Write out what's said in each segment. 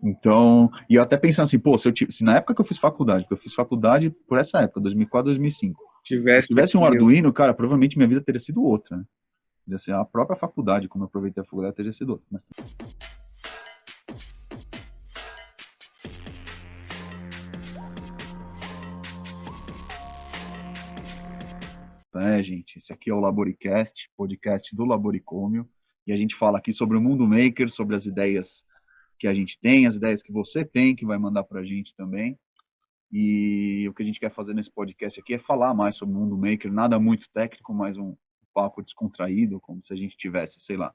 Então, e eu até pensando assim, pô, se na época que eu fiz faculdade, porque eu fiz faculdade por essa época, 2004, 2005, se eu Tivesse tivesse um aqui, Arduino, cara, provavelmente minha vida teria sido outra, né? Ia ser a própria faculdade, como eu aproveitei a faculdade, teria sido outra. Mas, gente, esse aqui é o Laboricast, podcast do Laboricômio, e a gente fala aqui sobre o mundo maker, sobre as ideias que a gente tem, as ideias que você tem, que vai mandar pra gente também. E o que a gente quer fazer nesse podcast aqui é falar mais sobre o mundo maker, nada muito técnico, mas um papo descontraído, como se a gente tivesse, sei lá,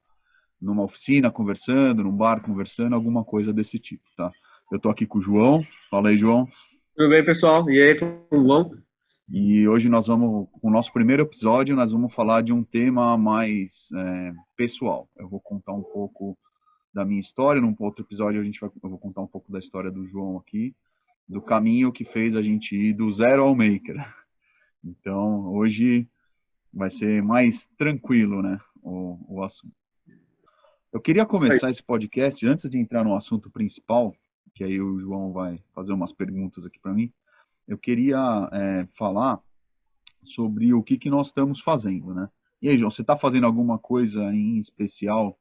numa oficina conversando, num bar conversando, alguma coisa desse tipo, tá? Eu tô aqui com o João. Fala aí, João. tudo bem, pessoal? E aí, como vão? E hoje nós vamos, com o nosso primeiro episódio, nós vamos falar de um tema mais pessoal. Eu vou contar um pouco da minha história, num outro episódio eu vou contar um pouco da história do João aqui, do caminho que fez a gente ir do zero ao maker. Então, hoje vai ser mais tranquilo, né, o assunto. Eu queria Aí. começar esse podcast, antes de entrar no assunto principal, que aí o João vai fazer umas perguntas aqui para mim, eu queria falar sobre o que nós estamos fazendo, né? E aí, João, você está fazendo alguma coisa em especial?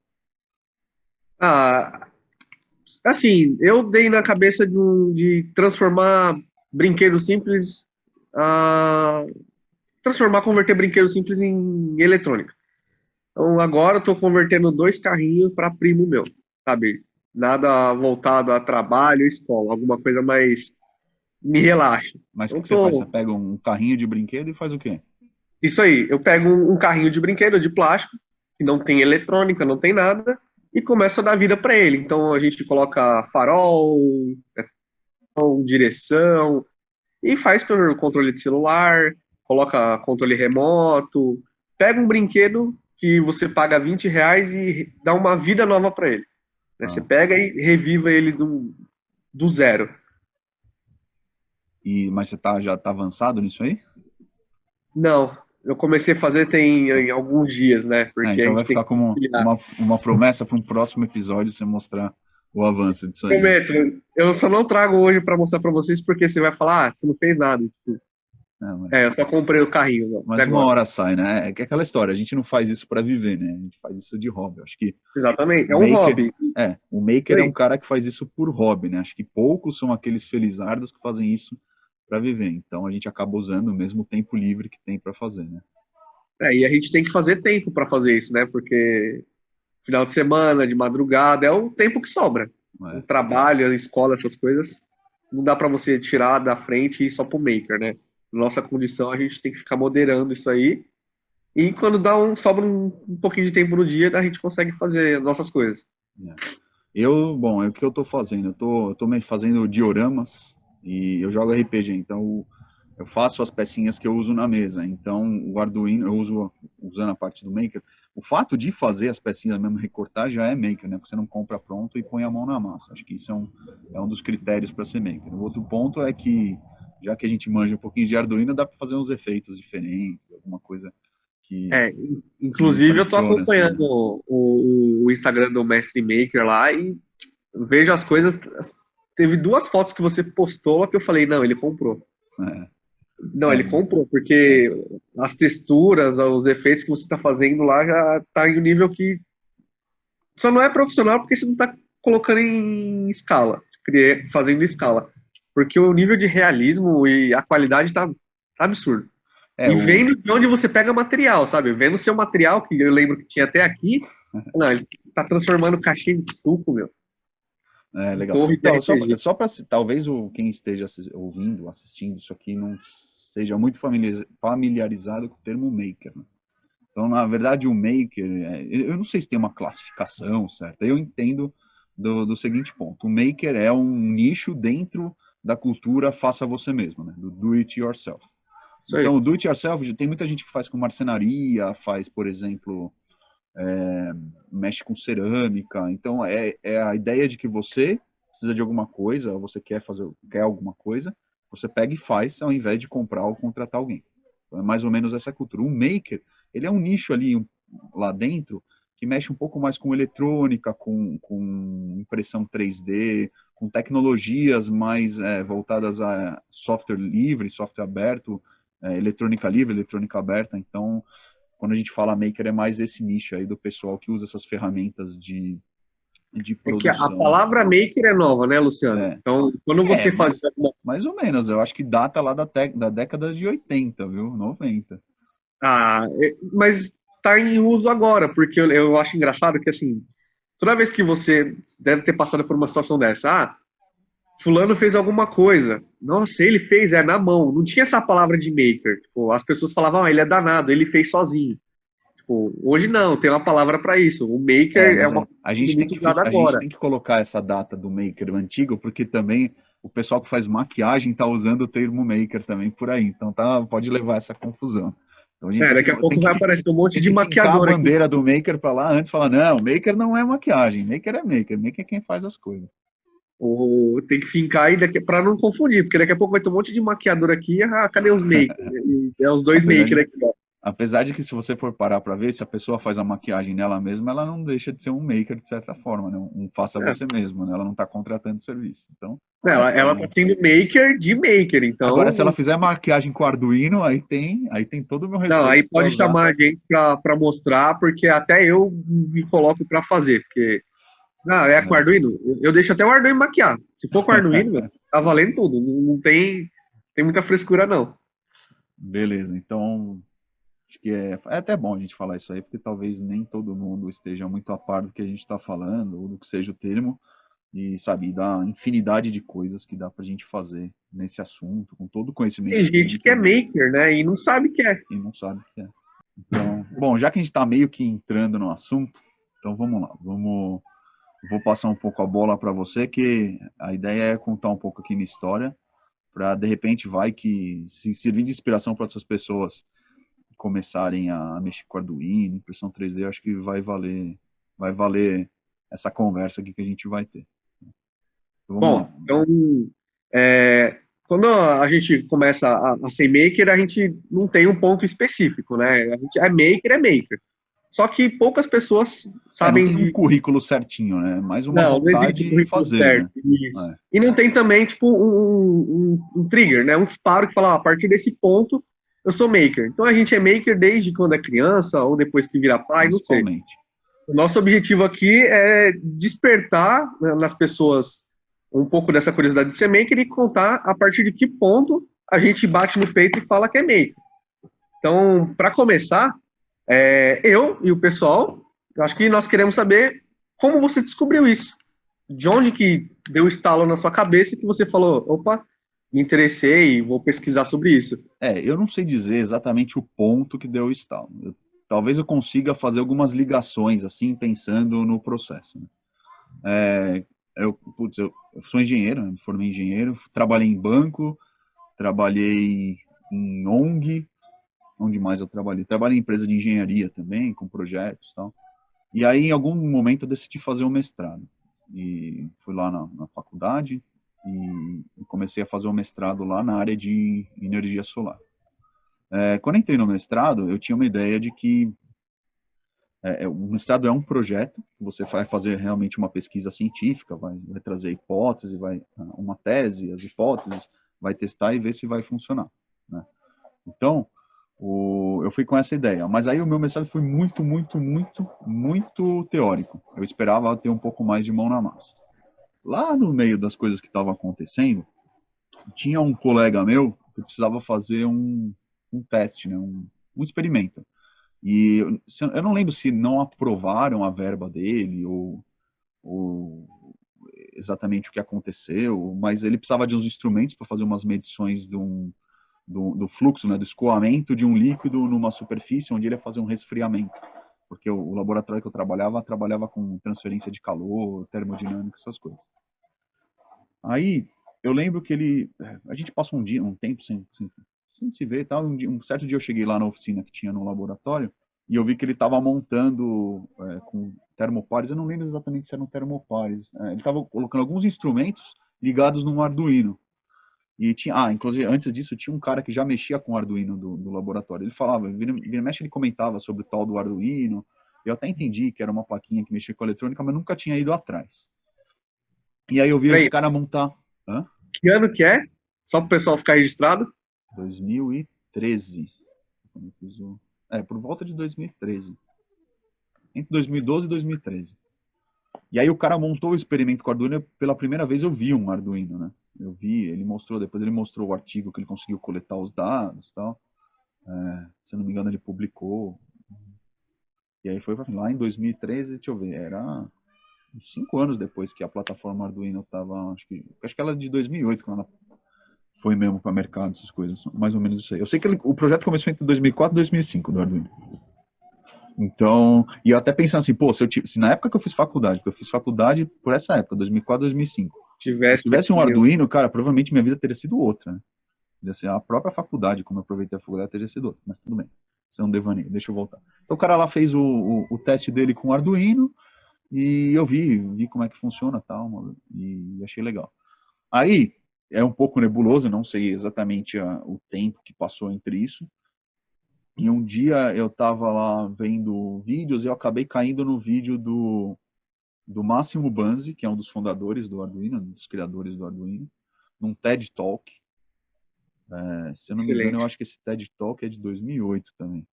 Ah, assim, eu dei na cabeça de transformar brinquedos simples, ah, converter brinquedos simples em eletrônica. Então agora eu tô convertendo dois carrinhos para primo meu, sabe? Nada voltado a trabalho, escola, alguma coisa mais me relaxa. Mas o Eu que você faz? Você tô, pega um carrinho de brinquedo e faz o quê? isso aí, eu pego um carrinho de brinquedo de plástico, que não tem eletrônica, não tem nada, e começo a dar vida para ele. Então a gente coloca farol, direção, e faz com controle de celular, coloca controle remoto, pega um brinquedo que você paga R$ 20 e dá uma vida nova para ele, né? Você Ah, pega e reviva ele do zero. mas você já está avançado nisso aí? Não, eu comecei a fazer tem em alguns dias, né? Porque a Então vai gente tem ficar que como conciliar. uma promessa para um próximo episódio você mostrar o avanço disso aí, né? Prometo, eu só não trago hoje para mostrar para vocês porque você vai falar, você não fez nada. Tipo, Não, eu só comprei o carrinho até mas uma agora. hora sai, né? É que é aquela história, a gente não faz isso para viver, né? A gente faz isso de hobby. Eu acho que Exatamente, o é um maker, hobby. o Isso maker é um aí. cara que faz isso por hobby, né? Acho que poucos são aqueles felizardos que fazem isso para viver. Então a gente acaba usando o mesmo tempo livre que tem para fazer, né? E a gente tem que fazer tempo para fazer isso, né? Porque final de semana, de madrugada, é o tempo que sobra. O É, trabalho, a escola, essas coisas, não dá para você tirar da frente e ir só pro maker, né? Nossa condição, a gente tem que ficar moderando isso aí. E quando sobra um pouquinho de tempo no dia, a gente consegue fazer nossas coisas. é. Bom, é o que eu tô fazendo. Eu tô meio fazendo dioramas e eu jogo RPG, então eu faço as pecinhas que eu uso na mesa. Então, o Arduino eu uso usando a parte do Maker. O fato de fazer as pecinhas mesmo, recortar, já é Maker, né? Porque você não compra pronto e põe a mão na massa. Acho que isso é um dos critérios para ser Maker. O outro ponto é que, já que a gente manja um pouquinho de Arduino, dá para fazer uns efeitos diferentes, alguma coisa que, que Inclusive eu tô impressiona, assim, acompanhando né? o Instagram do Mestre Maker lá e vejo as coisas. Teve duas fotos que você postou que eu falei, não, ele comprou. Não, É, ele comprou, porque as texturas, os efeitos que você está fazendo lá já tá em um nível que só não é profissional porque você não está colocando em escala, fazendo em escala. Porque o nível de realismo e a qualidade tá absurdo. é, E o, vendo de onde você pega material, sabe? Vendo seu material, que eu lembro que tinha até aqui, não, ele tá transformando caixinha de suco, meu, em Legal. torre de Então, RPG. só para talvez quem esteja ouvindo, assistindo isso aqui não seja muito familiarizado com o termo maker, né? Então, na verdade, o maker, eu não sei se tem uma classificação certa. Eu entendo do seguinte ponto: o maker é um nicho dentro da cultura faça você mesmo, né? Do do it yourself. Isso Então, aí. o do it yourself tem muita gente que faz com marcenaria, faz, por exemplo, mexe com cerâmica. Então, é a ideia de que você precisa de alguma coisa, ou você quer alguma coisa, você pega e faz, ao invés de comprar ou contratar alguém. Então, é mais ou menos essa cultura. Um maker, ele é um nicho ali lá dentro que mexe um pouco mais com eletrônica, com impressão 3D, com tecnologias mais voltadas a software livre, software aberto, eletrônica livre, eletrônica aberta. Então, quando a gente fala maker, é mais esse nicho aí do pessoal que usa essas ferramentas de É que a produção. palavra maker é nova, né, Luciano? É, Então, quando você faz mais ou menos. Eu acho que data lá da década de 80, viu? 90. mas está em uso agora, porque eu acho engraçado que, assim, toda vez que você deve ter passado por uma situação dessa, fulano fez alguma coisa, nossa, ele fez, na mão, não tinha essa palavra de maker, tipo, as pessoas falavam, ele é danado, ele fez sozinho. Tipo, hoje não, tem uma palavra para isso, o maker é Mas uma a coisa gente tem muito usada a gente agora. tem que colocar essa data do maker antigo, porque também o pessoal que faz maquiagem tá usando o termo maker também por aí. Então pode levar essa confusão. Então a gente Daqui a pouco vai aparecer um monte tem de que fincar a maquiador aqui. bandeira do maker para lá antes, falar, não, maker não é maquiagem, maker é maker, maker é quem faz as coisas. Ou tem que fincar aí para não confundir, porque daqui a pouco vai ter um monte de maquiador aqui. Cadê os makers? É os dois Apesar makers de, aqui, ó. apesar de que se você for parar para ver, se a pessoa faz a maquiagem nela mesma, ela não deixa de ser um maker de certa forma, né? Um faça É, você mesmo, né? Ela não está contratando serviço. Então, ela tá sendo maker de maker, agora, então se ela fizer maquiagem com Arduino, aí tem todo o meu não, respeito aí para pode usar. chamar a gente para mostrar, porque até eu me coloco para fazer, porque é com É. Arduino, eu deixo até o Arduino maquiar. Se for com Arduino, meu, tá valendo tudo, não tem muita frescura não. Beleza, então acho que é até bom a gente falar isso aí, porque talvez nem todo mundo esteja muito a par do que a gente está falando, ou do que seja o termo, e sabe, da infinidade de coisas que dá para a gente fazer nesse assunto, com todo o conhecimento Tem que a gente gente que é tem maker, né, e não sabe o que é. e não sabe o que é. Então, bom, já que a gente está meio que entrando no assunto, então vamos lá, vou passar um pouco a bola para você, que a ideia é contar um pouco aqui minha história, para de repente vai que se servir de inspiração para outras pessoas começarem a mexer com Arduino, impressão 3D, acho que vai valer essa conversa aqui que a gente vai ter. Então, vamos lá. Bom, então, quando a gente começa a ser maker, a gente não tem um ponto específico, né? A gente é maker, é maker. Só que poucas pessoas Não sabem tem um de. currículo certinho, né? Mais uma Não existe vontade o e currículo fazer, certo, né? isso. E não tem também, tipo, um trigger, né? Um disparo que fala, a partir desse ponto, eu sou maker. Então a gente é maker desde quando é criança, ou depois que vira pai, não sei. Principalmente. O nosso objetivo aqui é despertar, né, nas pessoas um pouco dessa curiosidade de ser maker e contar a partir de que ponto a gente bate no peito e fala que é maker. Então, para começar, eu e o pessoal, eu acho que nós queremos saber como você descobriu isso. De onde que deu o estalo na sua cabeça que você falou, opa, me interessei, vou pesquisar sobre isso. Eu não sei dizer exatamente o ponto que deu o estalo. Talvez eu consiga fazer algumas ligações, assim, pensando no processo, né? Eu sou engenheiro, né? Me formei em engenheiro, trabalhei em banco, trabalhei em ONG, onde mais eu trabalhei? Trabalhei em empresa de engenharia também, com projetos e tal. E aí, em algum momento, eu decidi fazer um mestrado. E fui lá na faculdade e comecei a fazer um mestrado lá na área de energia solar. Quando entrei no mestrado, eu tinha uma ideia de que o mestrado é um projeto, você vai fazer realmente uma pesquisa científica, vai trazer hipótese, uma tese, as hipóteses, vai testar e ver se vai funcionar, né? Então, eu fui com essa ideia. Mas aí o meu mestrado foi muito, muito, muito, muito teórico. Eu esperava ter um pouco mais de mão na massa. Lá no meio das coisas que estavam acontecendo, tinha um colega meu que precisava fazer um teste, né, um experimento. E eu não lembro se não aprovaram a verba dele ou exatamente o que aconteceu, mas ele precisava de uns instrumentos para fazer umas medições do fluxo, né, do escoamento de um líquido numa superfície onde ele ia fazer um resfriamento. Porque o laboratório que eu trabalhava com transferência de calor, termodinâmica, essas coisas. Aí, eu lembro que a gente passou um tempo sem se ver e tal. Um certo dia eu cheguei lá na oficina que tinha no laboratório e eu vi que ele estava montando com termopares. Eu não lembro exatamente se eram termopares. Ele estava colocando alguns instrumentos ligados num Arduino. E tinha, inclusive, antes disso, tinha um cara que já mexia com o Arduino do laboratório. Ele falava, vira e mexe, ele comentava sobre o tal do Arduino. Eu até entendi que era uma plaquinha que mexia com a eletrônica, mas nunca tinha ido atrás. E aí eu vi esse Peraí, cara montar. Hã? que ano que é? Só pro pessoal ficar registrado. 2013. Quando eu fiz por volta de 2013. Entre 2012 e 2013. E aí o cara montou o experimento com o Arduino. Pela primeira vez eu vi um Arduino, né? Eu vi, ele mostrou, depois ele mostrou o artigo que ele conseguiu coletar os dados e tal. Se eu não me engano, ele publicou. E aí foi lá em 2013, deixa eu ver, era uns 5 anos depois que a plataforma Arduino estava, acho que ela é de 2008, quando ela foi mesmo para mercado, essas coisas, mais ou menos isso aí. Eu sei que o projeto começou entre 2004 e 2005 do Arduino. Então, e eu até pensando assim, pô, se na época que eu fiz faculdade, porque eu fiz faculdade por essa época, 2004, 2005, se eu Tivesse tivesse um aqui, Arduino, cara, provavelmente minha vida teria sido outra, né? Assim, a própria faculdade, como eu aproveitei a faculdade, teria sido outra, mas tudo bem. Isso é um devaneio, deixa eu voltar. Então o cara lá fez o teste dele com o Arduino, e eu vi como é que funciona tal, e achei legal. Aí, é um pouco nebuloso, não sei exatamente o tempo que passou entre isso. E um dia eu estava lá vendo vídeos e eu acabei caindo no vídeo do Máximo Banzi, que é um dos fundadores do Arduino, um dos criadores do Arduino, num TED Talk. Se eu não me engano, eu excelente. acho que esse TED Talk é de 2008 também.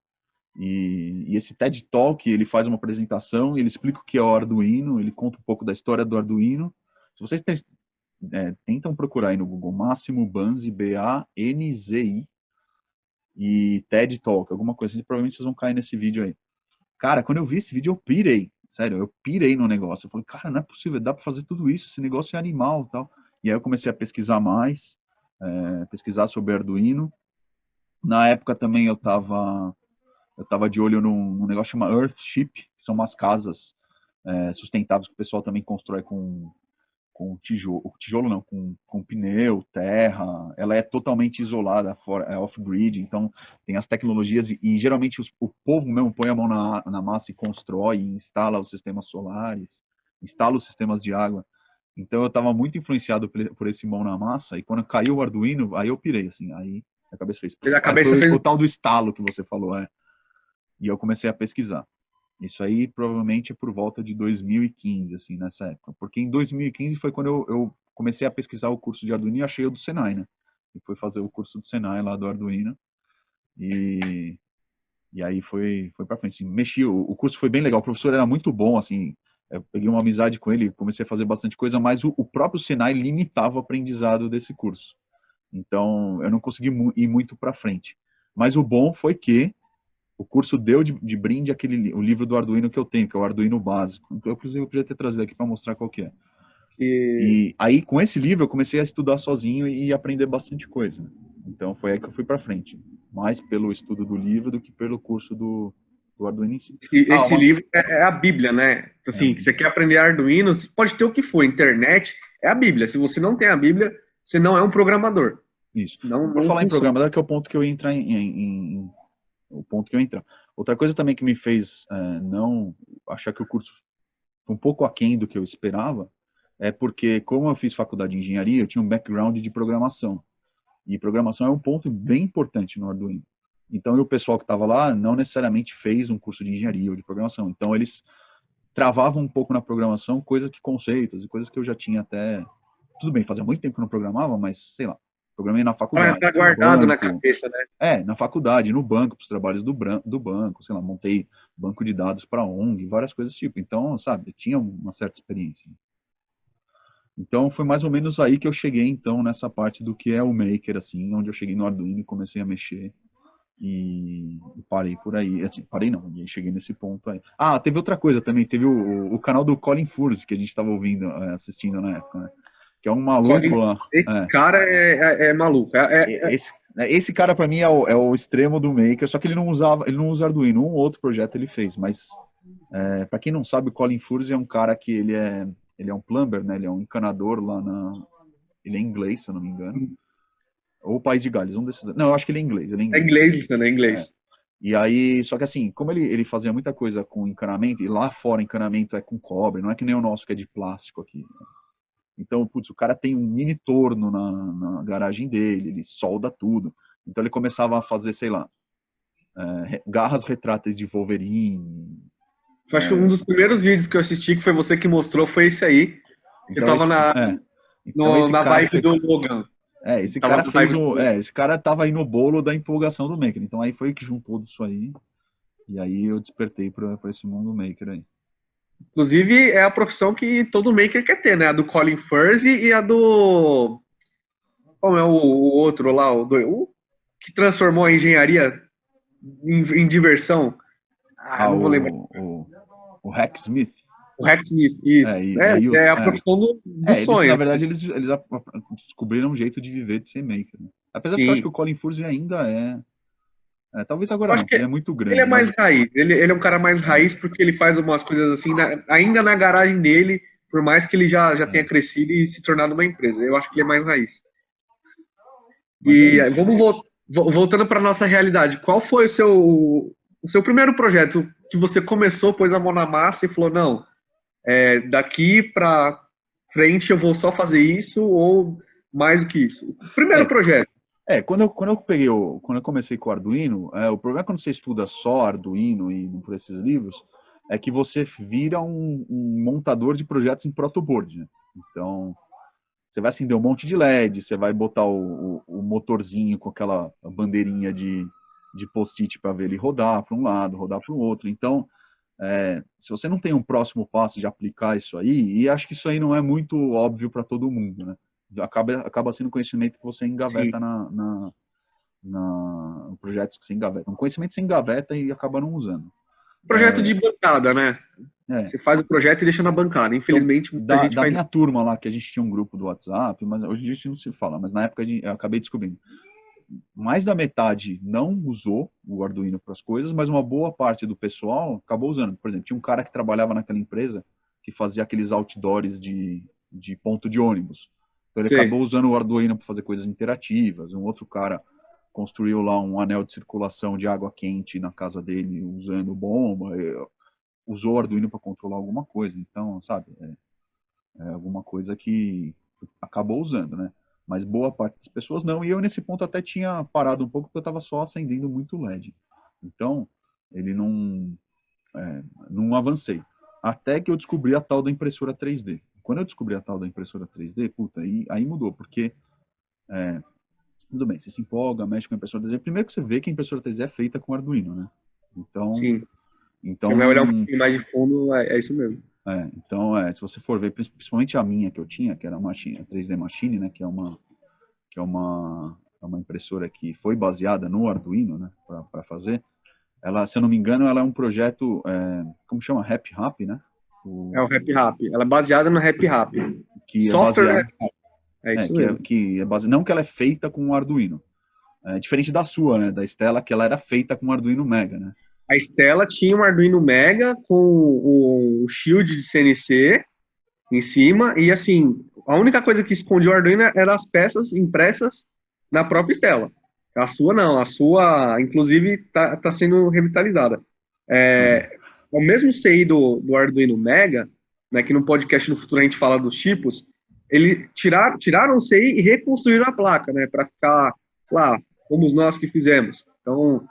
E esse TED Talk, ele faz uma apresentação, ele explica o que é o Arduino, ele conta um pouco da história do Arduino. Se vocês tentam procurar aí no Google Máximo Banzi, Banzi, e TED Talk, alguma coisa assim, provavelmente vocês vão cair nesse vídeo aí. Cara, quando eu vi esse vídeo, eu pirei. Sério, eu pirei no negócio. Eu falei, cara, não é possível, dá pra fazer tudo isso, esse negócio é animal e tal. E aí eu comecei a pesquisar mais, pesquisar sobre Arduino. Na época também eu tava de olho num negócio chamado Earthship, que são umas casas sustentáveis que o pessoal também constrói com tijolo não, com pneu, terra, ela é totalmente isolada, é off-grid, então tem as tecnologias e geralmente o povo mesmo põe a mão na massa e constrói, e instala os sistemas solares, instala os sistemas de água. Então eu estava muito influenciado por esse mão na massa e quando caiu o Arduino, aí eu pirei, assim, aí a cabeça fez, A aí cabeça foi fez. o tal do estalo que você falou, e eu comecei a pesquisar. Isso aí provavelmente é por volta de 2015, assim, nessa época. Porque em 2015 foi quando eu comecei a pesquisar o curso de Arduino e achei o do Senai, né? E fui fazer o curso do Senai lá do Arduino. E, e aí foi pra frente. Assim, mexi, o curso foi bem legal. O professor era muito bom, assim. Eu peguei uma amizade com ele, comecei a fazer bastante coisa, mas o próprio Senai limitava o aprendizado desse curso. Então, eu não consegui ir muito para frente. Mas o bom foi que o curso deu de brinde o livro do Arduino que eu tenho, que é o Arduino básico. Então, inclusive, eu podia ter trazido aqui para mostrar qual que é. Que E aí, com esse livro, eu comecei a estudar sozinho e aprender bastante coisa. Então, foi aí que eu fui para frente. Mais pelo estudo do livro do que pelo curso do Arduino em si. Ah, esse livro é a Bíblia, né? Assim, que você quer aprender Arduino, você pode ter o que for, internet é a Bíblia. Se você não tem a Bíblia, você não é um programador. isso. Não, Por não falar em funciona. programador, que é o ponto que eu ia entrar o ponto que eu ia entrar. Outra coisa também que me fez não achar que o curso foi um pouco aquém do que eu esperava, é porque, como eu fiz faculdade de engenharia, eu tinha um background de programação. E programação é um ponto bem importante no Arduino. Então, o pessoal que estava lá não necessariamente fez um curso de engenharia ou de programação. Então, eles travavam um pouco na programação coisas que conceitos e coisas que eu já tinha até. Tudo bem, fazia muito tempo que eu não programava, mas sei lá. Programei na faculdade, Tá no guardado na banco. cabeça, né? Na faculdade, no banco, para os trabalhos do banco, sei lá, montei banco de dados para ONG, várias coisas tipo. Então, sabe, eu tinha uma certa experiência. Então foi mais ou menos aí que eu cheguei então nessa parte do que é o Maker, assim, onde eu cheguei no Arduino e comecei a mexer e parei por aí, assim, parei não, e aí cheguei nesse ponto aí. Ah, teve outra coisa também, teve o canal do Colin Furze que a gente estava ouvindo, assistindo na época, né? Que é um maluco Colin, lá. esse cara é maluco. Esse cara para mim é o extremo do Maker, só que ele não usa Arduino, um outro projeto ele fez, mas para quem não sabe, o Colin Furze é um cara que ele é um plumber, né? Ele é um encanador lá ele é inglês, se eu não me engano. Ou País de Gales, um desses. Não, eu acho que ele é inglês, ele é É inglês. inglês, né? É É. inglês. E aí, só que assim, como ele fazia muita coisa com encanamento, e lá fora encanamento é com cobre, não é que nem o nosso que é de plástico aqui. Então, putz, o cara tem um mini torno na garagem dele, ele solda tudo. Então ele começava a fazer, sei lá, garras retráteis de Wolverine. Eu acho que um dos primeiros vídeos que eu assisti, que foi você que mostrou, foi esse aí. Eu Então tava esse, é, então no, esse na cara vibe foi, do Logan. esse Tava cara na fez vibe do Logan. esse cara tava aí no bolo da empolgação do Maker. Então aí foi que juntou tudo isso aí. E aí eu despertei para esse mundo Maker aí. Inclusive, é a profissão que todo maker quer ter, né? A do Colin Furze e a do. Como é o outro lá? O que transformou a engenharia em diversão. Ah, Ah, não vou lembrar. o Hacksmith. O Hacksmith, isso. É a profissão do Eles, na sonho. verdade, eles descobriram um jeito de viver de ser maker, né? Apesar de que eu acho que Sim. o Colin Furze ainda talvez agora Eu não, acho porque ele que é muito ele é grande, mais mas raiz. Ele é um cara mais é, raiz porque ele faz umas coisas assim, ainda na garagem dele, por mais que ele já tenha é, crescido e se tornado uma empresa. Eu acho que ele é mais raiz. mas é E isso. vamos voltando para nossa realidade. Qual foi o seu primeiro projeto que você começou, pôs a mão na massa e falou, não, daqui para frente eu vou só fazer isso ou mais do que isso? O primeiro É, projeto. quando eu comecei com o Arduino, o problema é quando você estuda só Arduino e por esses livros, é que você vira um montador de projetos em protoboard, né? Então, você vai acender um monte de LED, você vai botar o motorzinho com aquela bandeirinha de post-it para ver ele rodar para um lado, rodar para o outro. Então, se você não tem um próximo passo de aplicar isso aí, e acho que isso aí não é muito óbvio para todo mundo, né? Acaba sendo conhecimento que você Sim. engaveta no projeto que você engaveta. Um conhecimento que você engaveta e acaba não usando. Projeto de bancada, né? É, Você faz o projeto e deixa na bancada. então, Infelizmente, muita gente da faz minha isso. turma lá, que a gente tinha um grupo do WhatsApp, mas hoje em dia a gente não se fala, mas na época eu acabei descobrindo. Mais da metade não usou o Arduino para as coisas, mas uma boa parte do pessoal acabou usando. Por exemplo, tinha um cara que trabalhava naquela empresa que fazia aqueles outdoors de ponto de ônibus. Então ele Sei. acabou usando o Arduino para fazer coisas interativas. Um outro cara construiu lá um anel de circulação de água quente na casa dele usando bomba. Usou o Arduino para controlar alguma coisa. Então, sabe, é alguma coisa que acabou usando, né? Mas boa parte das pessoas não. E eu, nesse ponto, até tinha parado um pouco porque eu estava só acendendo muito LED. Então, ele não avancei. Até que eu descobri a tal da impressora 3D. Quando eu descobri a tal da impressora 3D, puta, aí mudou, porque tudo bem, você se empolga, mexe com a impressora 3D. Primeiro que você vê que a impressora 3D é feita com Arduino, né? Então, Sim. Você então vai olhar um não. pouquinho mais de fundo, é isso mesmo. Se você for ver, principalmente a minha que eu tinha, que era a 3D Machine, né, que é uma impressora que foi baseada no Arduino, né, para fazer. Ela, se eu não me engano, ela é um projeto, como chama? Rap Rap, né? É o Rap Rap. Ela é baseada no Rap Rap. Que é Software do baseado, Rap Rap. É isso mesmo. não que ela é feita com o Arduino. Diferente da sua, né, da Stella, que ela era feita com o Arduino Mega, né? A Stella tinha um Arduino Mega com o shield de CNC em cima e assim, a única coisa que escondia o Arduino eram as peças impressas na própria Stella. A sua não, a sua inclusive tá sendo revitalizada. Ah, O mesmo CI do Arduino Mega, né, que no podcast no futuro a gente fala dos tipos, ele tiraram o CI e reconstruíram a placa, né, para ficar lá, fomos nós que fizemos. Então,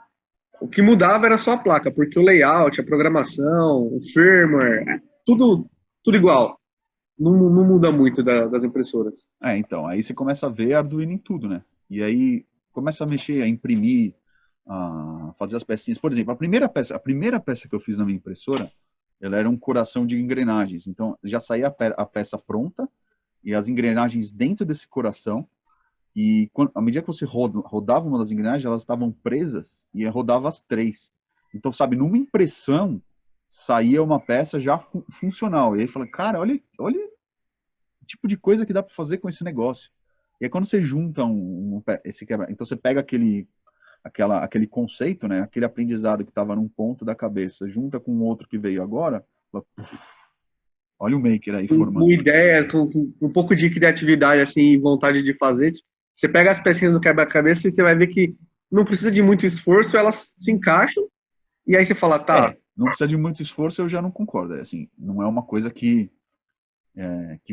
o que mudava era só a placa, porque o layout, a programação, o firmware, tudo igual. Não muda muito das impressoras. então, aí você começa a ver Arduino em tudo, né? E aí começa a mexer, a imprimir, a fazer as pecinhas. Por exemplo, a primeira peça que eu fiz na minha impressora, ela era um coração de engrenagens. Então, já saía a peça pronta e as engrenagens dentro desse coração. E à medida que você rodava uma das engrenagens, elas estavam presas e rodava as três. Então, sabe, numa impressão saía uma peça já funcional. E aí fala, cara, olha o tipo de coisa que dá para fazer com esse negócio. E aí quando você junta esse quebra, então você pega aquele conceito, né, aquele aprendizado que estava num ponto da cabeça, junta com outro que veio agora, fala, olha o maker aí Com formando. ideia, com um pouco de criatividade, assim, vontade de fazer, tipo, você pega as pecinhas do quebra-cabeça e você vai ver que não precisa de muito esforço, elas se encaixam, e aí você fala, tá, Não precisa de muito esforço, eu já não concordo. Assim, não é uma coisa que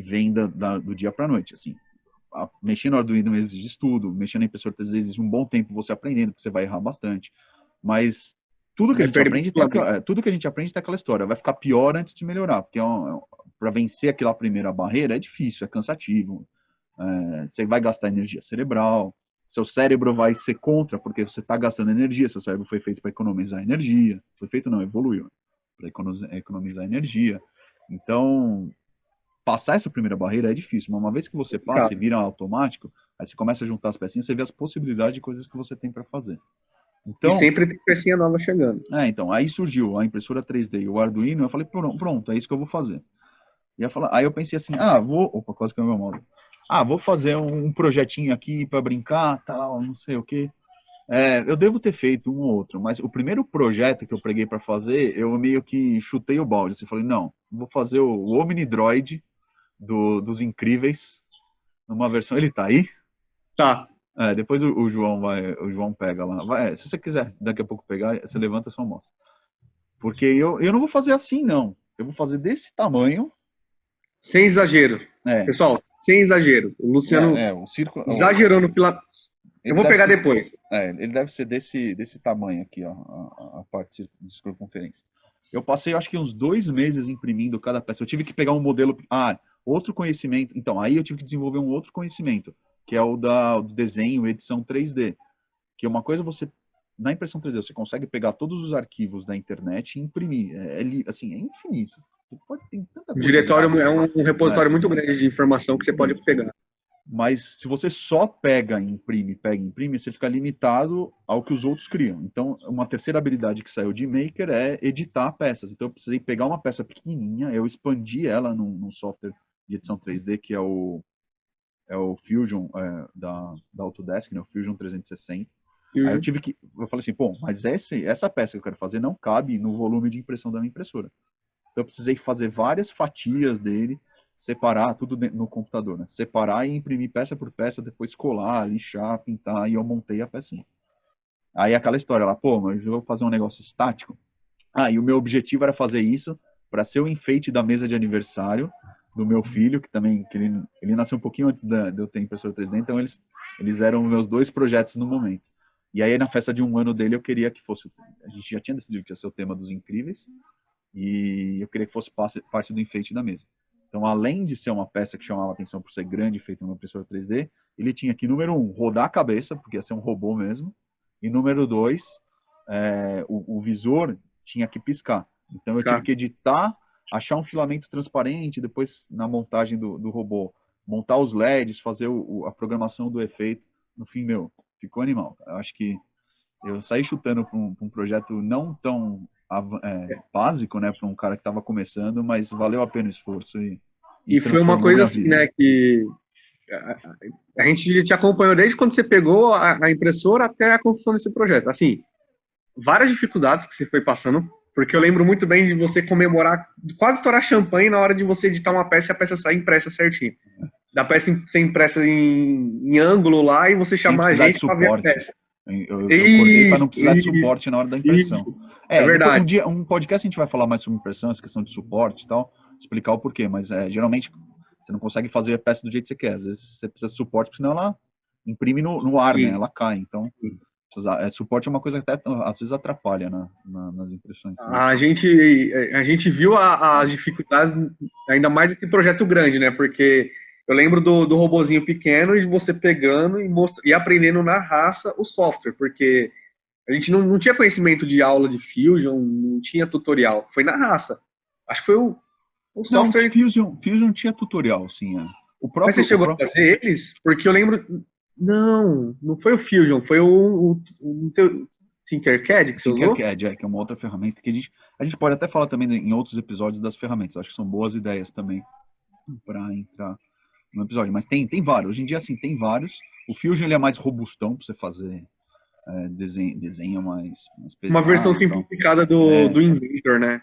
vem do dia para a noite. Assim, mexer no Arduino exige estudo, mexer na impressora 3D exige um bom tempo você aprendendo, porque você vai errar bastante. Mas tudo que a Vai gente perder aprende tudo que a gente aprende tem aquela história, vai ficar pior antes de melhorar, porque para vencer aquela primeira barreira é difícil, é cansativo, você vai gastar energia cerebral, seu cérebro vai ser contra, porque você está gastando energia, seu cérebro foi feito para economizar energia, foi feito não, evoluiu, para economizar energia, então passar essa primeira barreira é difícil, mas uma vez que você passa e vira automático, aí você começa a juntar as pecinhas, você vê as possibilidades de coisas que você tem para fazer. E Então, sempre tem pecinha nova chegando. então, aí surgiu a impressora 3D e o Arduino, eu falei, pronto, é isso que eu vou fazer. Aí eu pensei assim, opa, quase que é o meu modo. Vou fazer um projetinho aqui para brincar, tal, não sei o quê. Eu devo ter feito um ou outro, mas o primeiro projeto que eu peguei para fazer, eu meio que chutei o balde. Assim, falei, não, vou fazer o Omnidroid dos Incríveis, numa versão, ele tá aí? Tá. Depois o João pega lá. Se você quiser daqui a pouco pegar, você levanta e só mostra. Porque eu não vou fazer assim, não. Eu vou fazer desse tamanho. Sem exagero. É. Pessoal, sem exagero. O Luciano O círculo. exagerou no pilar. Eu vou pegar depois. Ele deve ser desse tamanho aqui, ó, a parte de circunferência. Eu passei, acho que uns 2 meses imprimindo cada peça. Eu tive que pegar um modelo. Outro conhecimento. Então, aí eu tive que desenvolver um outro conhecimento, que é o do desenho e edição 3D. Que uma coisa na impressão 3D, você consegue pegar todos os arquivos da internet e imprimir. Assim, é infinito. Tem tanta coisa. O diretório é um repositório muito grande de informação que você pode pegar. Mas se você só pega e imprime, você fica limitado ao que os outros criam. Então, uma terceira habilidade que saiu de Maker é editar peças. Então, eu precisei pegar uma peça pequenininha, eu expandi ela num software de edição 3D, que é o Fusion da Autodesk, né? O Fusion 360. Aí eu falei assim, mas essa peça que eu quero fazer não cabe no volume de impressão da minha impressora. Então eu precisei fazer várias fatias dele, separar tudo no computador, né? Separar e imprimir peça por peça, depois colar, lixar, pintar, e eu montei a pecinha. Aí aquela história lá, mas eu vou fazer um negócio estático. E o meu objetivo era fazer isso para ser o enfeite da mesa de aniversário do meu filho, que ele nasceu um pouquinho antes de eu ter impressora 3D, então eles eram meus 2 projetos no momento. E aí, na festa de 1 ano dele, eu queria que fosse. A gente já tinha decidido que ia ser o tema dos Incríveis, e eu queria que fosse parte do enfeite da mesa. Então, além de ser uma peça que chamava atenção por ser grande, feita numa impressora 3D, ele tinha que, número 1, rodar a cabeça, porque ia ser um robô mesmo, e número 2, o visor tinha que piscar. Então, eu tive que editar, achar um filamento transparente, depois, na montagem do robô, montar os LEDs, fazer a programação do efeito. No fim, ficou animal. Eu acho que eu saí chutando para um projeto não tão básico, né, para um cara que estava começando, mas valeu a pena o esforço e foi uma coisa assim, né, que a gente te acompanhou desde quando você pegou a impressora até a construção desse projeto. Assim, várias dificuldades que você foi passando, porque eu lembro muito bem de você comemorar, quase estourar champanhe na hora de você editar uma peça e a peça sair impressa certinho. Da peça ser impressa em ângulo lá e você chamar a gente para ver a peça. Eu acordei para não precisar de suporte na hora da impressão. É verdade. Depois, um podcast a gente vai falar mais sobre impressão, essa questão de suporte e tal, explicar o porquê, mas geralmente você não consegue fazer a peça do jeito que você quer. Às vezes você precisa de suporte, porque senão ela imprime no ar, né? Ela cai. Então, suporte é uma coisa que até às vezes atrapalha nas impressões. Né? A gente viu as dificuldades, ainda mais desse projeto grande, né? Porque eu lembro do robozinho pequeno e você pegando e aprendendo na raça o software, porque a gente não tinha conhecimento de aula de Fusion, não tinha tutorial, foi na raça. Acho que foi o software... Não, Fusion tinha tutorial, sim. Mas você chegou a fazer eles? Porque eu lembro... Não foi o Fusion, foi o Tinkercad que você usou? Tinkercad, que é uma outra ferramenta que a gente pode até falar também em outros episódios das ferramentas. Acho que são boas ideias também para entrar no episódio. Mas tem vários. Hoje em dia, assim, tem vários. O Fusion ele é mais robustão para você fazer desenho mais pesado. Uma versão simplificada do Inventor, né?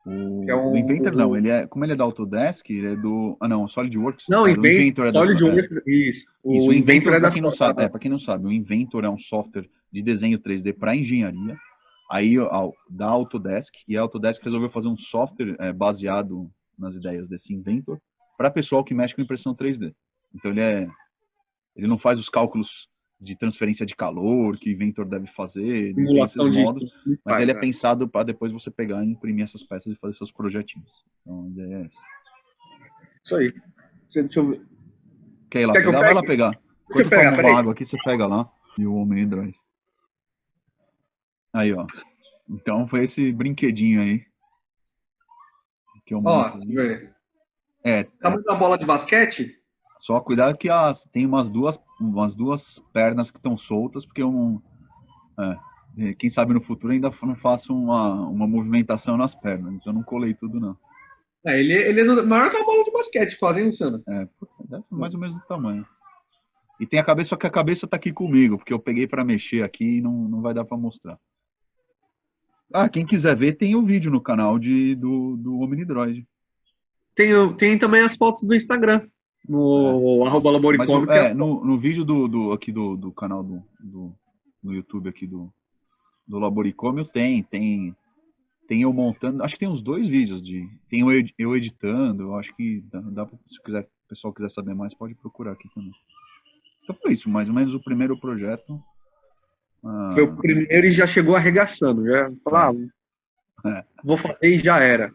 O Inventor não, como ele é da Autodesk, ele é do... não, SolidWorks. Não, o Inventor é da SolidWorks, isso. O Inventor é da para quem não sabe, o Inventor é um software de desenho 3D para engenharia, aí da Autodesk, e a Autodesk resolveu fazer um software baseado nas ideias desse Inventor para pessoal que mexe com impressão 3D. Então ele não faz os cálculos de transferência de calor que o Inventor deve fazer, ele tem esses Simulação de modos, mas faz, ele é né? pensado para depois você pegar e imprimir essas peças e fazer seus projetinhos. Então, a ideia é essa. Isso aí. Deixa eu ver. Quer ir lá Quer que eu pegar? Vai lá pegue? pegar. Deixa Enquanto eu eu pegar, tomo uma peraí. água aqui, você pega lá e o Omni Drive. Aí, ó. Então foi esse brinquedinho aí que eu Ó, monto. deixa eu ver. É, Tamanho da bola de basquete? só cuidado que tem umas duas pernas que estão soltas, porque eu não, quem sabe no futuro ainda não faço uma movimentação nas pernas, então eu não colei tudo não. Ele é maior que uma bola de basquete, quase, hein, Luciano? Deve ser mais ou menos do tamanho. E tem a cabeça, só que a cabeça tá aqui comigo, porque eu peguei para mexer aqui e não vai dar para mostrar. Ah, quem quiser ver, tem o vídeo no canal do Omnidroid. Tem também as fotos do Instagram, É. no arroba Mas Laboricome, tem as fotos. no vídeo aqui do canal do YouTube aqui do Laboricômio tem eu montando, acho que tem uns 2 vídeos tem eu editando, eu acho que dá pra, se quiser, o pessoal quiser saber mais, pode procurar aqui também. Então foi isso, mais ou menos o primeiro projeto. Foi o Ah, primeiro e já chegou arregaçando. Já falar, é, vou fazer e já era.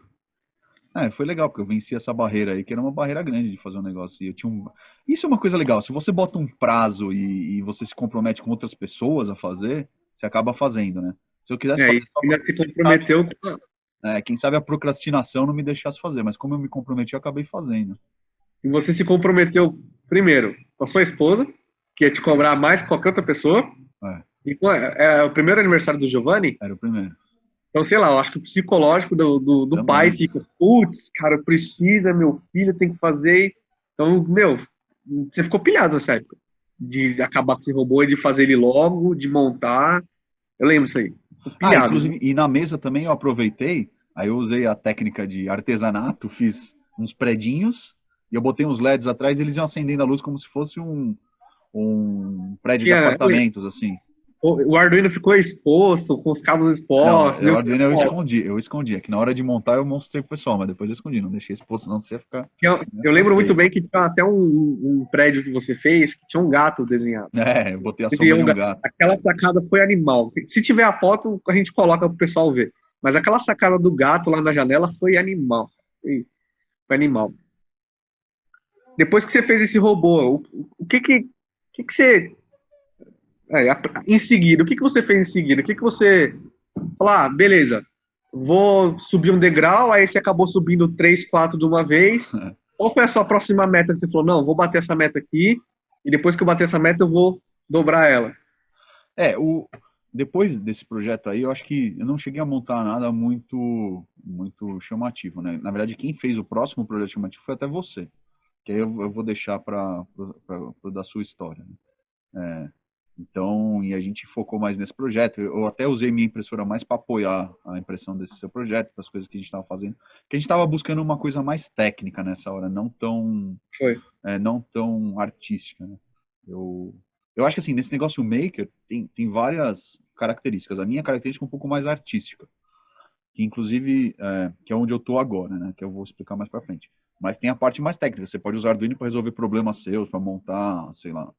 foi legal, porque eu venci essa barreira aí, que era uma barreira grande de fazer um negócio. E eu tinha Isso é uma coisa legal, se você bota um prazo e você se compromete com outras pessoas a fazer, você acaba fazendo, né? Se eu quisesse E fazer só ainda se sabe, comprometeu quem sabe a procrastinação não me deixasse fazer, mas como eu me comprometi, eu acabei fazendo. e você se comprometeu primeiro com a sua esposa, que ia te cobrar mais que qualquer outra pessoa. É, E é o primeiro aniversário do Giovanni. era o primeiro. Então, sei lá, eu acho que o psicológico do pai Também. fica, putz, cara, precisa, meu filho tem que fazer. Então, meu, você ficou pilhado nessa época. De acabar com esse robô e de fazer ele logo, de montar. Eu lembro isso aí. Ficou pilhado, viu? Inclusive, e na mesa também eu aproveitei, aí eu usei a técnica de artesanato, fiz uns predinhos, e eu botei uns LEDs atrás e eles iam acendendo a luz como se fosse um prédio de Tinha, apartamentos, assim. o Arduino ficou exposto, com os cabos Não, expostos. o Arduino eu escondi. É que na hora de montar eu mostrei pro pessoal, mas depois eu escondi, não deixei exposto, senão você ia ficar, Eu ficar lembro muito feio. bem que tinha até um prédio que você fez que tinha um gato desenhado. Eu botei a E tinha sombra de um gato. aquela sacada foi animal. Se tiver a foto, a gente coloca pro pessoal ver. Mas aquela sacada do gato lá na janela foi animal. Foi animal. Depois que você fez esse robô, o que você. Em seguida, o que você fez em seguida? O que você. Falar, beleza, vou subir um degrau, aí você acabou subindo três, quatro de uma vez. Qual foi a sua próxima meta que você falou, não, vou bater essa meta aqui, e depois que eu bater essa meta, eu vou dobrar ela? Depois desse projeto aí, eu acho que eu não cheguei a montar nada muito chamativo, né? Na verdade, quem fez o próximo projeto chamativo foi até você, que aí eu vou deixar para da sua história, né? Então, e a gente focou mais nesse projeto. Eu até usei minha impressora mais para apoiar a impressão desse seu projeto, das coisas que a gente estava fazendo, que a gente estava buscando uma coisa mais técnica nessa hora, Foi. não tão artística, né? Eu acho que assim, nesse negócio maker tem várias características. A minha característica é um pouco mais artística, que inclusive que é onde eu tô agora, né? Que eu vou explicar mais para frente. Mas tem a parte mais técnica. Você pode usar Arduino para resolver problemas seus, para montar, sei lá.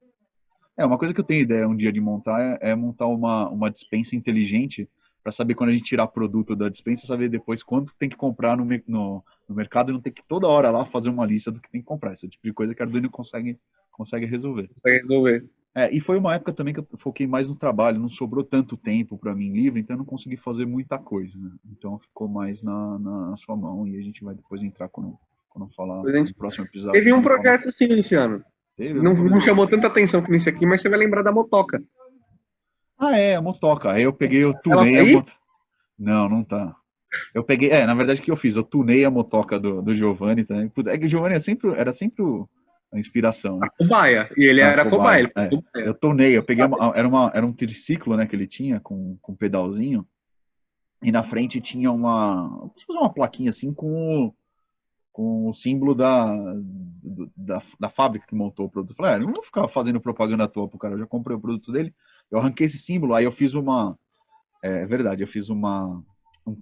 Uma coisa que eu tenho ideia um dia de montar é montar uma dispensa inteligente para saber quando a gente tirar produto da dispensa, saber depois quanto tem que comprar no mercado e não ter que toda hora lá fazer uma lista do que tem que comprar. Esse tipo de coisa que a Arduino consegue resolver. Consegue resolver. E foi uma época também que eu foquei mais no trabalho, não sobrou tanto tempo para mim livre, então eu não consegui fazer muita coisa, né? Então ficou mais na sua mão e a gente vai depois entrar quando falar no próximo episódio. Teve um Quando falar. projeto sim, Luciano. Teve, eu não tô Não lembrando. chamou tanta atenção que nesse aqui, mas você vai lembrar da motoca. A motoca. Aí eu Ela tá tunei a aí? motoca. Não, não tá. Eu peguei, na verdade, o que eu fiz? Eu tunei a motoca do Giovanni também. É que o Giovanni era sempre a inspiração, A né? cobaia. E ele A era cobaia. cobaia. Ele foi cobaia. Eu tunei, eu peguei, era um triciclo, né, que ele tinha com pedalzinho, e na frente tinha uma plaquinha assim com o símbolo da fábrica que montou o produto. Eu falei, eu não vou ficar fazendo propaganda à toa pro cara, eu já comprei o produto dele, eu arranquei esse símbolo, aí eu fiz verdade, eu fiz um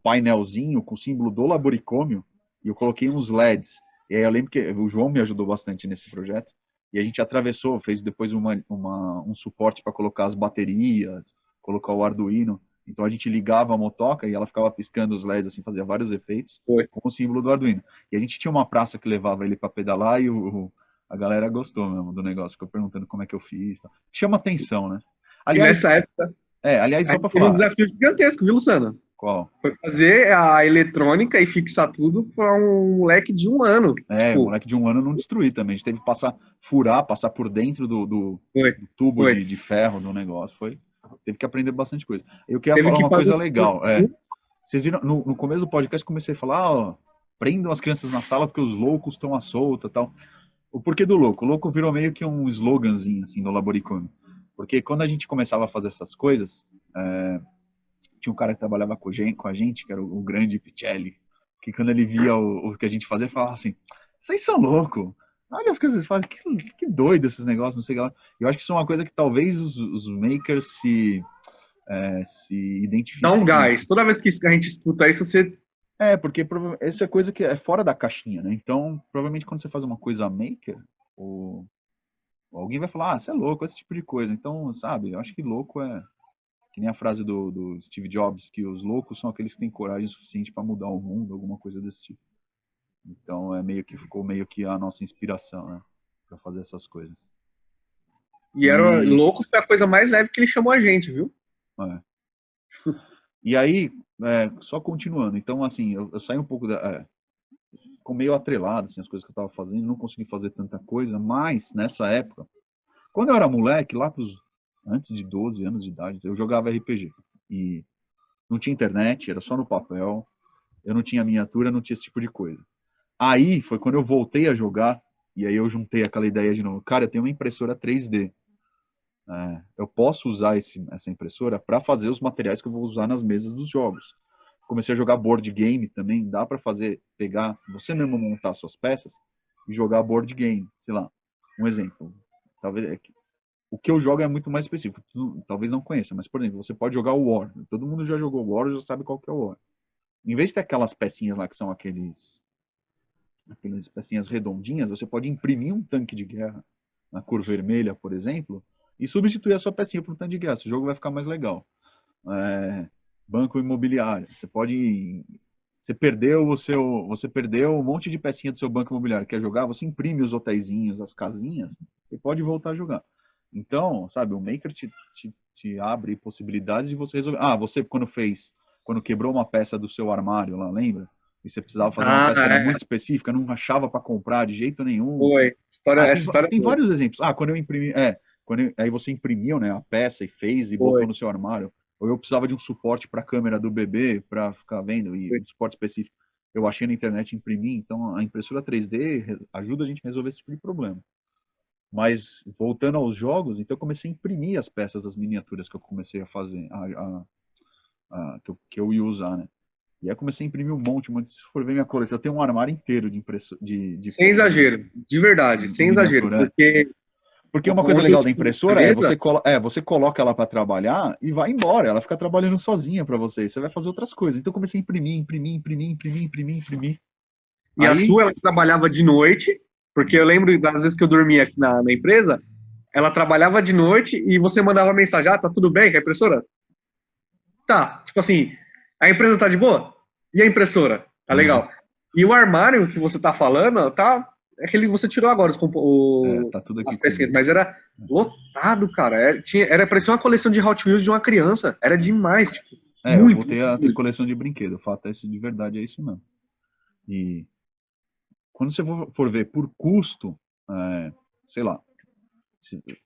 painelzinho com o símbolo do laboricômio e eu coloquei uns LEDs. E aí eu lembro que o João me ajudou bastante nesse projeto. e a gente atravessou, fez depois um suporte para colocar as baterias, colocar o Arduino. Então a gente ligava a motoca e ela ficava piscando os LEDs, assim, fazia vários efeitos Foi. com o símbolo do Arduino. E a gente tinha uma praça que levava ele para pedalar e a galera gostou mesmo do negócio, ficou perguntando como é que eu fiz. Tá. Chama atenção, né? E Aliás, nessa época, aliás, a só gente para teve um falar, desafio gigantesco, viu, Luciano? qual? Foi fazer a eletrônica e fixar tudo para um moleque de 1 ano. O Tipo, moleque de 1 ano não destruir também. A gente teve que passar por dentro foi, do tubo foi. de ferro do negócio. Teve que aprender bastante coisa. Eu queria Teve falar que uma fazer coisa legal. Vocês viram, no começo do podcast, comecei a falar, ó, prendam as crianças na sala porque os loucos estão à solta e tal. O porquê do louco? O louco virou meio que um sloganzinho, assim, no Laboricômio. Porque quando a gente começava a fazer essas coisas, tinha um cara que trabalhava com a gente, que era o grande Picelli, que quando ele via o que a gente fazia, ele falava assim, vocês são loucos, olha as coisas que fazem, que doido esses negócios, não sei o que lá. Eu acho que isso é uma coisa que talvez os makers se Dá identifiquem um com gás. isso. Toda vez que a gente escuta isso, você. Porque essa é coisa que é fora da caixinha, né? Então, provavelmente quando você faz uma coisa maker, ou alguém vai falar, você é louco, esse tipo de coisa. Então, sabe, eu acho que louco é que nem a frase do Steve Jobs, que os loucos são aqueles que têm coragem suficiente para mudar o mundo, alguma coisa desse tipo. Então, ficou meio que a nossa inspiração, né? Para fazer essas coisas. E era louco, foi a coisa mais leve que ele chamou a gente, viu? É. E aí, só continuando, então, assim, eu saí um pouco ficou meio atrelado, assim, as coisas que eu estava fazendo, não consegui fazer tanta coisa, mas nessa época, quando eu era moleque, antes de 12 anos de idade, eu jogava RPG. E não tinha internet, era só no papel, eu não tinha miniatura, não tinha esse tipo de coisa. Aí foi quando eu voltei a jogar, e aí eu juntei aquela ideia de novo. Cara, eu tenho uma impressora 3D. Eu posso usar essa impressora para fazer os materiais que eu vou usar nas mesas dos jogos. Comecei a jogar board game também, dá para pegar, você mesmo montar suas peças e jogar board game, sei lá. Um exemplo, talvez o que eu jogo é muito mais específico, talvez não conheça, mas por exemplo, você pode jogar o War. Todo mundo já jogou War, já sabe qual que é o War. Em vez de ter aquelas pecinhas lá que são aquelas pecinhas redondinhas, você pode imprimir um tanque de guerra na cor vermelha, por exemplo, e substituir a sua pecinha por um tanque de guerra. Esse jogo vai ficar mais legal. Banco imobiliário. Você perdeu um monte de pecinha do seu banco imobiliário. Quer jogar? Você imprime os hotéisinhos, as casinhas, e pode voltar a jogar. Então, sabe, o Maker te abre possibilidades de você resolver. Você quando quebrou uma peça do seu armário lá, lembra? E você precisava fazer uma peça que era muito específica, não achava para comprar de jeito nenhum. Foi. Essa história Tem foi. vários exemplos. Quando eu imprimi, aí você imprimiu, né, a peça e fez e botou no seu armário. Ou eu precisava de um suporte para a câmera do bebê para ficar vendo e um suporte específico. Eu achei na internet e imprimi. Então a impressora 3D ajuda a gente a resolver esse tipo de problema. Mas voltando aos jogos, então eu comecei a imprimir as peças das miniaturas que eu comecei a fazer, que eu ia usar, né? E aí eu comecei a imprimir um monte. Se for ver minha coleção, eu tenho um armário inteiro de impressora. Sem exagero, de verdade, sem exagero. Porque uma coisa legal da impressora você coloca ela para trabalhar e vai embora. Ela fica trabalhando sozinha para você. Você vai fazer outras coisas. Então eu comecei a imprimir. E a sua, ela trabalhava de noite, porque eu lembro das vezes que eu dormia aqui na empresa, ela trabalhava de noite e você mandava mensagem, tá tudo bem com a impressora? Tá, tipo assim, a empresa tá de boa? E a impressora? Tá legal. E o armário que você tá falando, tá. É aquele que você tirou agora, tá tudo aqui as pecinhas, mas era lotado, cara. Parecia uma coleção de Hot Wheels de uma criança. Era demais, tipo. Eu voltei a ter coleção de brinquedo. O fato é isso de verdade, é isso mesmo. E quando você for ver por custo, sei lá,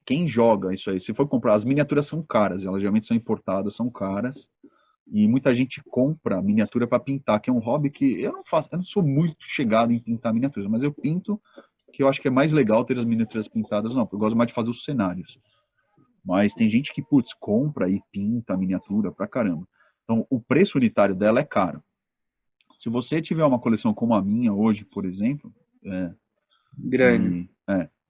quem joga isso aí, se for comprar, as miniaturas são caras, elas geralmente são importadas, são caras. E muita gente compra miniatura para pintar, que é um hobby que eu não sou muito chegado em pintar miniaturas, mas eu pinto, que eu acho que é mais legal ter as miniaturas pintadas, não, porque eu gosto mais de fazer os cenários. Mas tem gente que, compra e pinta a miniatura pra caramba. Então, o preço unitário dela é caro. Se você tiver uma coleção como a minha hoje, por exemplo, grande.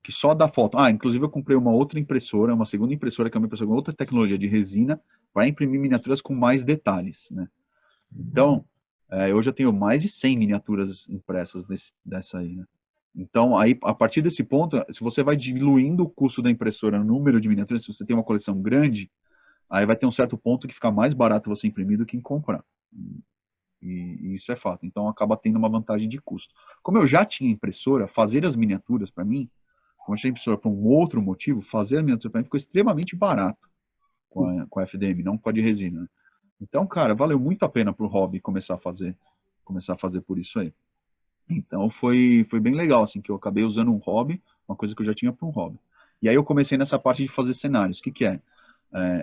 Que só dá foto. Inclusive eu comprei uma outra impressora, uma segunda impressora, que é uma impressora com outra tecnologia de resina, para imprimir miniaturas com mais detalhes, né? Então, eu já tenho mais de 100 miniaturas impressas dessa aí, né? Então, aí, a partir desse ponto, se você vai diluindo o custo da impressora no número de miniaturas, se você tem uma coleção grande, aí vai ter um certo ponto que fica mais barato você imprimir do que em comprar. E isso é fato. Então, acaba tendo uma vantagem de custo. Como eu já tinha impressora, fazer as miniaturas para mim, como eu tinha impressora por um outro motivo, fazer a miniatura para mim ficou extremamente barato com a FDM, não com a de resina. Né? Então, cara, valeu muito a pena pro hobby começar a fazer por isso aí. Então foi bem legal, assim, que eu acabei usando um hobby, uma coisa que eu já tinha para um hobby. E aí eu comecei nessa parte de fazer cenários. O que que é?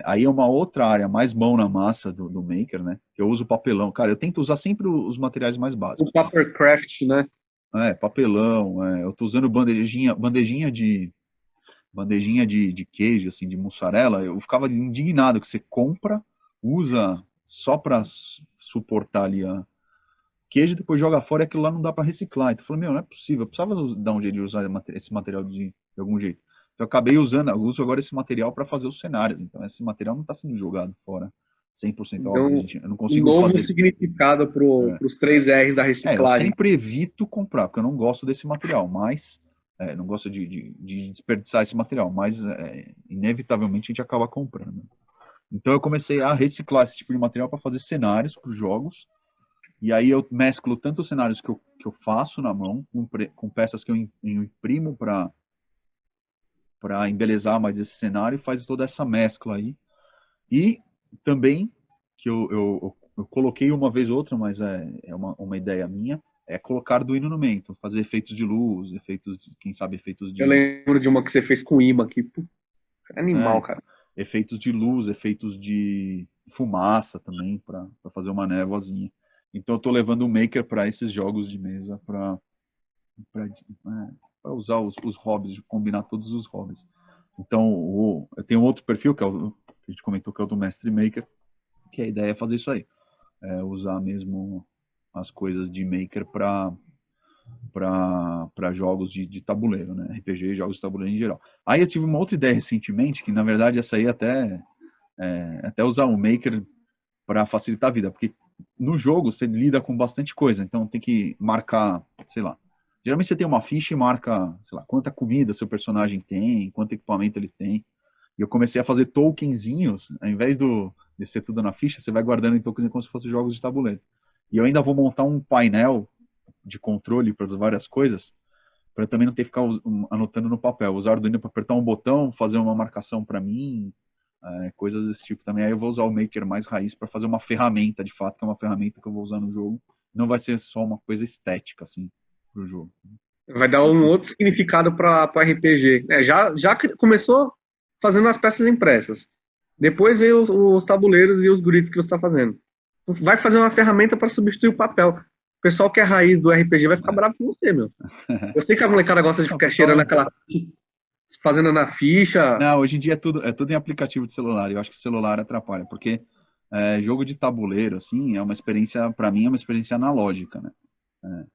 Aí é uma outra área mais mão na massa do Maker, né? Que eu uso papelão. Cara, eu tento usar sempre os materiais mais O básicos. Papercraft, né? Papelão, eu tô usando bandejinha de queijo, assim, de mussarela. Eu ficava indignado que você compra, usa só para suportar ali a queijo e depois joga fora e aquilo lá não dá para reciclar. Então eu falei, meu, não é possível, eu precisava dar um jeito de usar esse material de algum jeito. Então eu acabei usando, eu uso agora esse material para fazer os cenários. Então esse material não está sendo jogado fora 100% óbvio, Então, eu não um consigo novo fazer. significado para É, os 3 R's da eu reciclagem. sempre evito comprar, porque eu não gosto desse material, mas não gosto de desperdiçar esse material, mas inevitavelmente a gente acaba comprando. Então eu comecei a reciclar esse tipo de material para fazer cenários para os jogos. E aí eu mesclo tanto os cenários que eu faço na mão, com peças que eu imprimo para embelezar mais esse cenário, faz toda essa mescla aí. E também, que eu coloquei uma vez ou outra, mas é uma ideia minha, é colocar Arduino no meio. Então, fazer efeitos de luz, quem sabe efeitos Eu de. lembro de uma que você fez com imã aqui. Pô, animal, É, cara. efeitos de luz, efeitos de fumaça também, para fazer uma névoazinha. Então eu estou levando o Maker para esses jogos de mesa, para usar os hobbies, combinar todos os hobbies. Então, eu tenho outro perfil, que a gente comentou, que é o do Mestre Maker, que a ideia é fazer isso aí. Usar mesmo as coisas de Maker para jogos de tabuleiro, né? RPG e jogos de tabuleiro em geral. Aí eu tive uma outra ideia recentemente, que na verdade essa aí até usar o Maker para facilitar a vida, porque no jogo você lida com bastante coisa, então tem que marcar, sei lá. Geralmente você tem uma ficha e marca, sei lá, quanta comida seu personagem tem, quanto equipamento ele tem. E eu comecei a fazer tokenzinhos, ao invés de ser tudo na ficha, você vai guardando em tokens como se fossem jogos de tabuleiro. E eu ainda vou montar um painel de controle para as várias coisas, para também não ter que ficar anotando no papel. Usar o Arduino para apertar um botão, fazer uma marcação para mim, coisas desse tipo também. Aí eu vou usar o Maker mais raiz para fazer uma ferramenta, de fato, que é uma ferramenta que eu vou usar no jogo. Não vai ser só uma coisa estética, assim, pro jogo. Vai dar um outro significado para RPG. Já começou fazendo as peças impressas. Depois veio os tabuleiros e os grids que você está fazendo. Vai fazer uma ferramenta para substituir o papel. O pessoal que é raiz do RPG vai ficar bravo com você, meu. Eu sei que a molecada gosta de Não, ficar cheirando pessoal, aquela. Fazendo na ficha. não, hoje em dia é tudo em aplicativo de celular. Eu acho que o celular atrapalha, porque jogo de tabuleiro, assim, é uma experiência, para mim, é uma experiência analógica, né?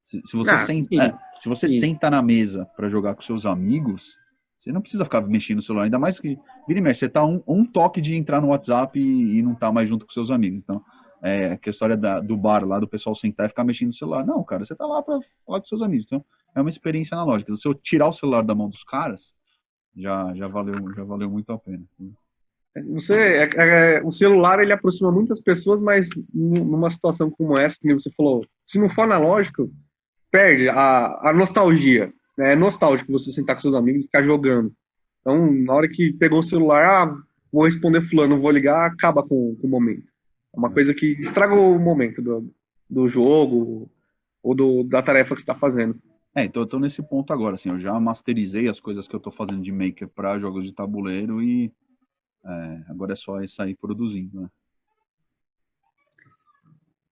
Se você Ah, senta, sim, se você sim. senta na mesa para jogar com seus amigos, você não precisa ficar mexendo no celular, ainda mais que vira e mexe, você tá um toque de entrar no WhatsApp e não tá mais junto com seus amigos. Então, que a história do bar lá, do pessoal sentar e ficar mexendo no celular. Não, cara, você tá lá para falar com seus amigos. Então, é uma experiência analógica. Se eu tirar o celular da mão dos caras, já valeu muito a pena. O celular ele aproxima muitas pessoas, mas numa situação como essa, que você falou, se não for analógico, perde a nostalgia. Né? É nostálgico você sentar com seus amigos e ficar jogando. Então, na hora que pegou o celular, vou responder fulano, vou ligar, acaba com o momento. É uma coisa que estraga o momento do jogo ou da tarefa que você está fazendo. Então eu tô nesse ponto agora, assim, eu já masterizei as coisas que eu tô fazendo de maker para jogos de tabuleiro e agora é só sair produzindo, né?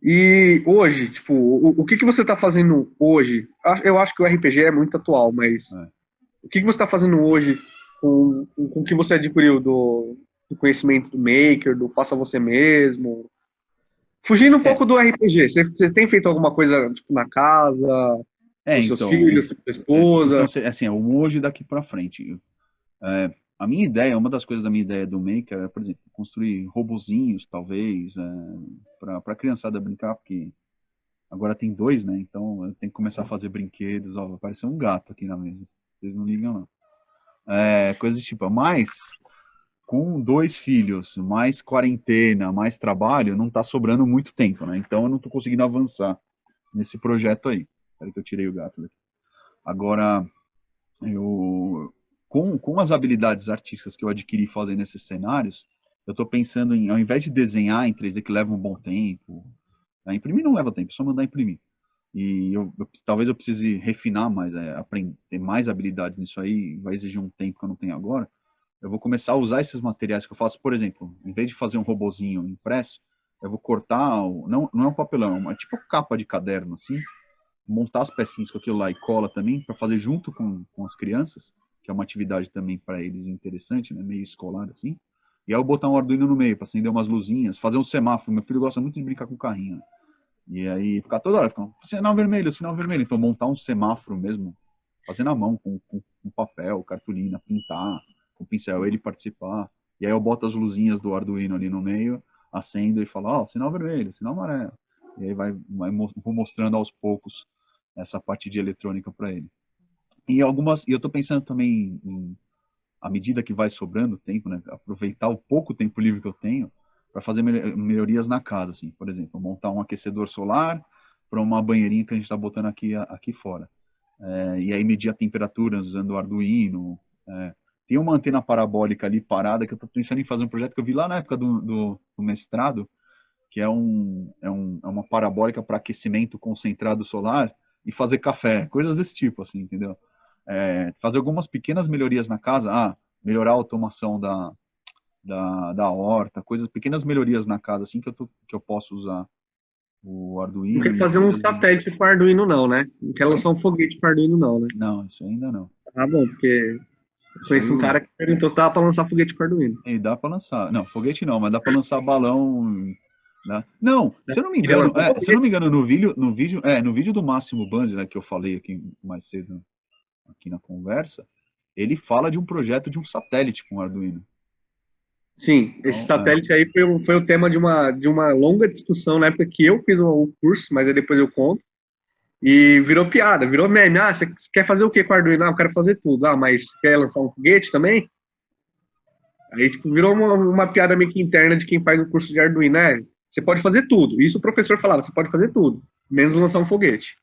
E hoje, tipo, o que você está fazendo hoje? Eu acho que o RPG é muito atual, mas É. o que você está fazendo hoje com o que você adquiriu do conhecimento do Maker, do faça você mesmo? Fugindo um É, pouco do RPG, você tem feito alguma coisa tipo, na casa, com seus então, filhos, com sua esposa? assim, o hoje daqui para frente. A minha ideia, uma das coisas da minha ideia do Maker é, por exemplo, construir robozinhos, talvez, para a criançada brincar, porque Agora tem 2, né? Então eu tenho que começar a fazer brinquedos. Ó, vai parecer um gato aqui na mesa. Vocês não ligam, não. Coisas tipo, mas com 2 filhos, mais quarentena, mais trabalho, não tá sobrando muito tempo, né? Então eu não tô conseguindo avançar nesse projeto aí. Espera que eu tirei o gato daqui. Agora, eu com as habilidades artísticas que eu adquiri fazendo esses cenários, eu estou pensando em, ao invés de desenhar em 3D, que leva um bom tempo, né, imprimir não leva tempo, é só mandar imprimir. E talvez eu precise refinar mais, aprender, ter mais habilidades nisso aí, vai exigir um tempo que eu não tenho agora. Eu vou começar a usar esses materiais que eu faço, por exemplo, em vez de fazer um robozinho impresso, eu vou cortar, não é um papelão, é tipo capa de caderno, assim, montar as pecinhas com aquilo lá e cola também, para fazer junto com as crianças, que é uma atividade também para eles interessante, né, meio escolar assim. E aí eu botar um Arduino no meio para acender umas luzinhas, fazer um semáforo. Meu filho gosta muito de brincar com carrinho, né? E aí ficar toda hora, sinal vermelho, sinal vermelho. Então montar um semáforo mesmo, fazer na mão, com papel, cartolina, pintar, com pincel, ele participar. E aí eu boto as luzinhas do Arduino ali no meio, acendo e falo, ó, sinal vermelho, sinal amarelo. E aí vou mostrando aos poucos essa parte de eletrônica para ele. E eu estou pensando também à medida que vai sobrando tempo, né, aproveitar o pouco tempo livre que eu tenho para fazer melhorias na casa, assim, por exemplo, montar um aquecedor solar para uma banheirinha que a gente está botando aqui fora. E aí medir a temperatura usando o Arduino. Tem uma antena parabólica ali parada que eu estou pensando em fazer um projeto que eu vi lá na época do mestrado, que é uma parabólica para aquecimento concentrado solar e fazer café, coisas desse tipo, assim, entendeu? Fazer algumas pequenas melhorias na casa, melhorar a automação da horta, pequenas melhorias na casa, assim, que eu posso usar o Não Arduino quer e fazer um coisas de... satélite com Arduino, não, né? Não quer Oi? lançar um foguete com Arduino, não, né? Não, isso ainda não. Ah, bom, porque eu Isso aí conheço um cara que perguntou se dava pra lançar foguete com Arduino. dá para lançar. Não, foguete não, mas dá para lançar balão. Né? Não, Né? se eu não me Queria engano, lançar um se eu não foguete. me engano, no vídeo do Máximo Banzi, né, que eu falei aqui mais cedo aqui na conversa, ele fala de um projeto de um satélite com Arduino. Sim, esse Então, satélite aí foi o tema de uma longa discussão na época que eu fiz o curso, mas aí depois eu conto. E virou piada, virou meme. Ah, você quer fazer o que com o Arduino? Ah, eu quero fazer tudo. Ah, mas quer lançar um foguete também? Aí, tipo, virou uma piada meio que interna de quem faz o curso de Arduino, né? Você pode fazer tudo. Isso o professor falava, você pode fazer tudo, menos lançar um foguete.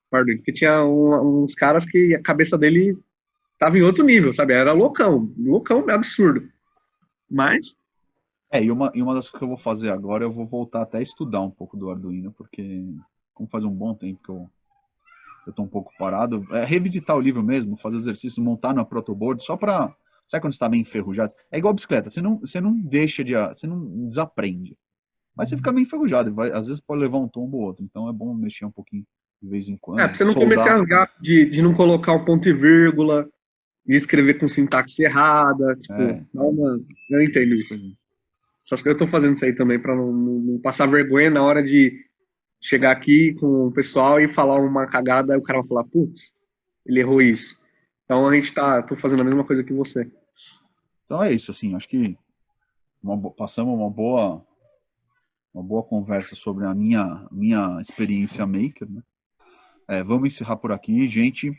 Com Arduino, porque tinha uns caras que a cabeça dele tava em outro nível, sabe? Era loucão, loucão absurdo. Mas, e uma das coisas que eu vou fazer agora, eu vou voltar até a estudar um pouco do Arduino, porque como faz um bom tempo que eu tô um pouco parado, revisitar o livro mesmo, fazer exercícios, montar no protoboard, só para, sabe quando está meio enferrujado? É igual a bicicleta, você não deixa você não desaprende, mas você fica meio enferrujado, às vezes pode levar um tombo ou outro, então é bom mexer um pouquinho de vez em pra quando, você não cometer soldar, as gafas de não colocar um ponto e vírgula, de escrever com sintaxe errada, tipo, dá uma... Eu entendo essas isso. coisas. Só que eu tô fazendo isso aí também pra não passar vergonha na hora de chegar aqui com o pessoal e falar uma cagada, aí o cara vai falar, putz, ele errou isso. Então tô fazendo a mesma coisa que você. Então é isso, assim, acho que passamos uma boa conversa sobre a minha experiência maker, né? Vamos encerrar por aqui, gente.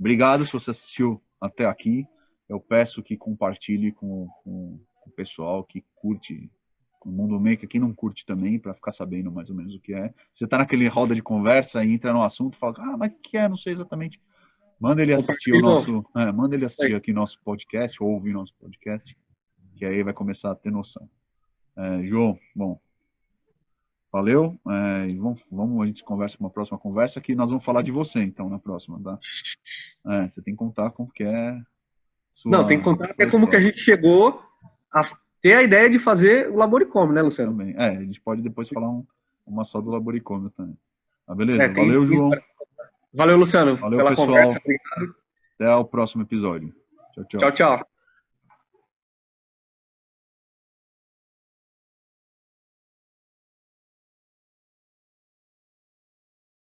Obrigado se você assistiu até aqui. Eu peço que compartilhe com o pessoal que curte o Mundo Maker, quem não curte também, para ficar sabendo mais ou menos o que é. Você está naquele roda de conversa e entra no assunto, fala, mas o que é? Não sei exatamente. Manda ele assistir Compartilha. manda ele assistir aqui nosso podcast, ou ouvir nosso podcast, que aí vai começar a ter noção. João, bom, valeu. E a gente conversa uma próxima conversa que nós vamos falar de você, então, na próxima, tá? Você tem que contar como que é Não, tem que sua, contar até sua como que a história gente chegou a ter a ideia de fazer o Laboricome, né, Luciano? também. A gente pode depois falar uma só do Laboricômio também. É, Beleza, valeu, João. Valeu, Luciano, Valeu, pela conversa. pessoal. Obrigado. Até o próximo episódio. Tchau, Tchau, tchau. tchau.